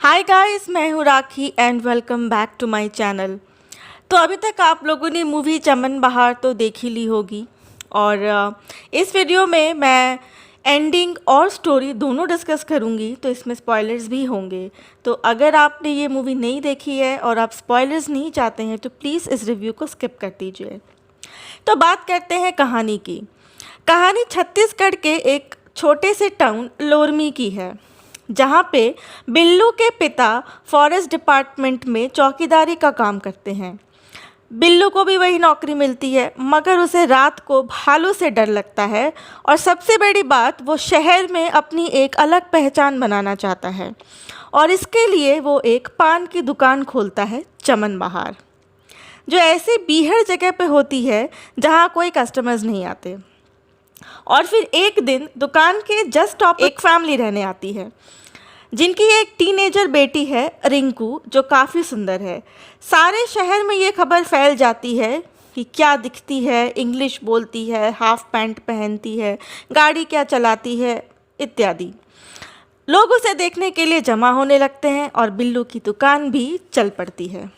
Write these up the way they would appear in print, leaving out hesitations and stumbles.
हाय guys, मैं हूँ Rakhi and welcome back to my channel. तो अभी तक आप लोगों ने मूवी चमन बहार तो देख ही ली होगी और इस वीडियो में मैं एंडिंग और स्टोरी दोनों डिस्कस करूँगी, तो इसमें स्पॉयलर्स भी होंगे। तो अगर आपने ये मूवी नहीं देखी है और आप स्पॉयलर्स नहीं चाहते हैं तो प्लीज़ इस रिव्यू को स्किप कर दीजिए। तो बात करते हैं कहानी की। कहानी छत्तीसगढ़ के एक छोटे से टाउन लोरमी की है, जहाँ पे बिल्लू के पिता फॉरेस्ट डिपार्टमेंट में चौकीदारी का काम करते हैं। बिल्लू को भी वही नौकरी मिलती है, मगर उसे रात को भालू से डर लगता है और सबसे बड़ी बात, वो शहर में अपनी एक अलग पहचान बनाना चाहता है और इसके लिए वो एक पान की दुकान खोलता है, चमन बहार, जो ऐसी बीहड़ जगह पे होती है जहाँ कोई कस्टमर्स नहीं आते। और फिर एक दिन दुकान के जस्ट टॉप एक फैमिली रहने आती है, जिनकी एक टीनेजर बेटी है रिंकू, जो काफ़ी सुंदर है। सारे शहर में ये खबर फैल जाती है कि क्या दिखती है, इंग्लिश बोलती है, हाफ पैंट पहनती है, गाड़ी क्या चलाती है इत्यादि। लोग उसे देखने के लिए जमा होने लगते हैं और बिल्लू की दुकान भी चल पड़ती है।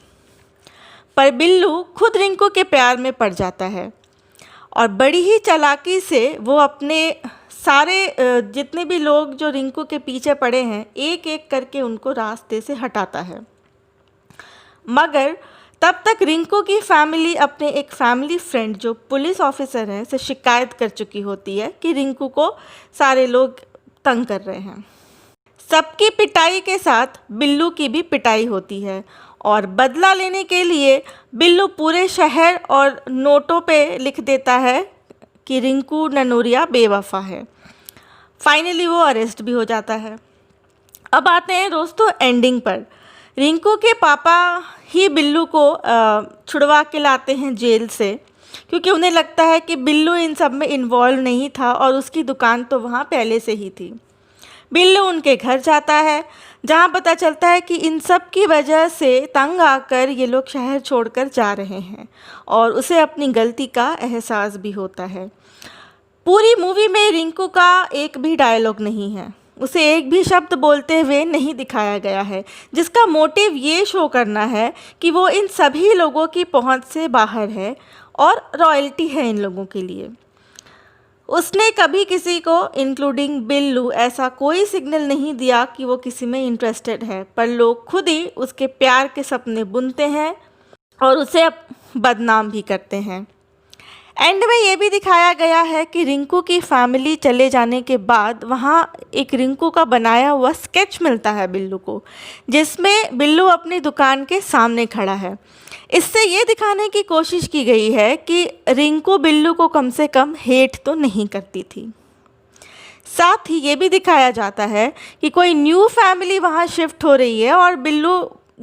पर बिल्लू खुद रिंकू के प्यार में पड़ जाता है और बड़ी ही चालाकी से वो अपने सारे जितने भी लोग जो रिंकू के पीछे पड़े हैं, एक एक करके उनको रास्ते से हटाता है। मगर तब तक रिंकू की फैमिली अपने एक फैमिली फ्रेंड जो पुलिस ऑफिसर हैं से शिकायत कर चुकी होती है कि रिंकू को सारे लोग तंग कर रहे हैं। सबकी पिटाई के साथ बिल्लू की भी पिटाई होती है और बदला लेने के लिए बिल्लू पूरे शहर और नोटों पे लिख देता है कि रिंकू ननोरिया बेवफा है। फाइनली वो अरेस्ट भी हो जाता है। अब आते हैं दोस्तों एंडिंग पर। रिंकू के पापा ही बिल्लू को छुड़वा के लाते हैं जेल से, क्योंकि उन्हें लगता है कि बिल्लू इन सब में इन्वॉल्व नहीं था और उसकी दुकान तो वहाँ पहले से ही थी। बिल्लू उनके घर जाता है, जहाँ पता चलता है कि इन सब की वजह से तंग आकर ये लोग शहर छोड़कर जा रहे हैं और उसे अपनी गलती का एहसास भी होता है। पूरी मूवी में रिंकू का एक भी डायलॉग नहीं है, उसे एक भी शब्द बोलते हुए नहीं दिखाया गया है, जिसका मोटिव ये शो करना है कि वो इन सभी लोगों की पहुंच से बाहर है और रॉयल्टी है इन लोगों के लिए। उसने कभी किसी को इंक्लूडिंग बिल्लू ऐसा कोई सिग्नल नहीं दिया कि वो किसी में इंटरेस्टेड है, पर लोग खुद ही उसके प्यार के सपने बुनते हैं और उसे बदनाम भी करते हैं। एंड में ये भी दिखाया गया है कि रिंकू की फैमिली चले जाने के बाद वहाँ एक रिंकू का बनाया हुआ स्केच मिलता है बिल्लू को, जिसमें बिल्लू अपनी दुकान के सामने खड़ा है। इससे ये दिखाने की कोशिश की गई है कि रिंकू बिल्लू को कम से कम हेट तो नहीं करती थी। साथ ही ये भी दिखाया जाता है कि कोई न्यू फैमिली वहाँ शिफ्ट हो रही है और बिल्लू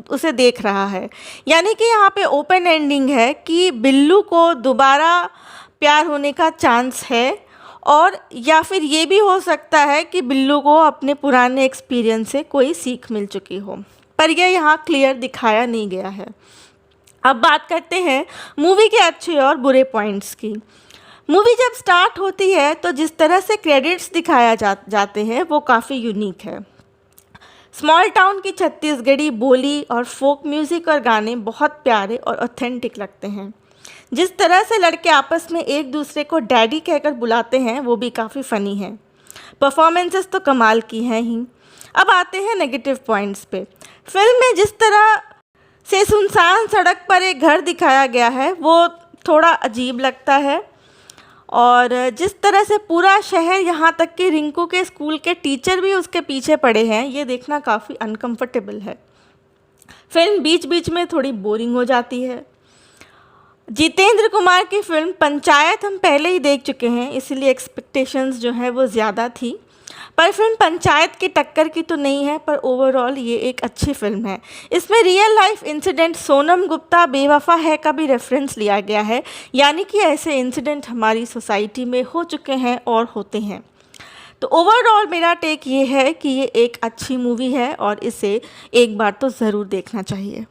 उसे देख रहा है। यानी कि यहाँ पे ओपन एंडिंग है कि बिल्लू को दोबारा प्यार होने का चांस है, और या फिर ये भी हो सकता है कि बिल्लू को अपने पुराने एक्सपीरियंस से कोई सीख मिल चुकी हो, पर यह यहाँ क्लियर दिखाया नहीं गया है। अब बात करते हैं मूवी के अच्छे और बुरे पॉइंट्स की। मूवी जब स्टार्ट होती है तो जिस तरह से क्रेडिट्स दिखाया जाते हैं वो काफ़ी यूनिक है। स्मॉल टाउन की छत्तीसगढ़ी बोली और फोक म्यूज़िक और गाने बहुत प्यारे और ऑथेंटिक लगते हैं। जिस तरह से लड़के आपस में एक दूसरे को डैडी कहकर बुलाते हैं वो भी काफ़ी फ़नी है। परफॉर्मेंसेस तो कमाल की हैं ही। अब आते हैं नेगेटिव पॉइंट्स पे। फिल्म में जिस तरह से सुनसान सड़क पर एक घर दिखाया गया है वो थोड़ा अजीब लगता है, और जिस तरह से पूरा शहर यहाँ तक कि रिंकू के स्कूल के टीचर भी उसके पीछे पड़े हैं, ये देखना काफ़ी अनकंफर्टेबल है। फिल्म बीच बीच में थोड़ी बोरिंग हो जाती है। जितेंद्र कुमार की फिल्म पंचायत हम पहले ही देख चुके हैं, इसलिए एक्सपेक्टेशंस जो है वो ज़्यादा थी, पर फिल्म पंचायत की टक्कर की तो नहीं है, पर ओवरऑल ये एक अच्छी फिल्म है। इसमें real life incident Sonam Gupta बेवफा है का भी रेफरेंस लिया गया है, यानी कि ऐसे इंसिडेंट हमारी सोसाइटी में हो चुके हैं और होते हैं। तो ओवरऑल मेरा टेक ये है कि ये एक अच्छी मूवी है और इसे एक बार तो ज़रूर देखना चाहिए।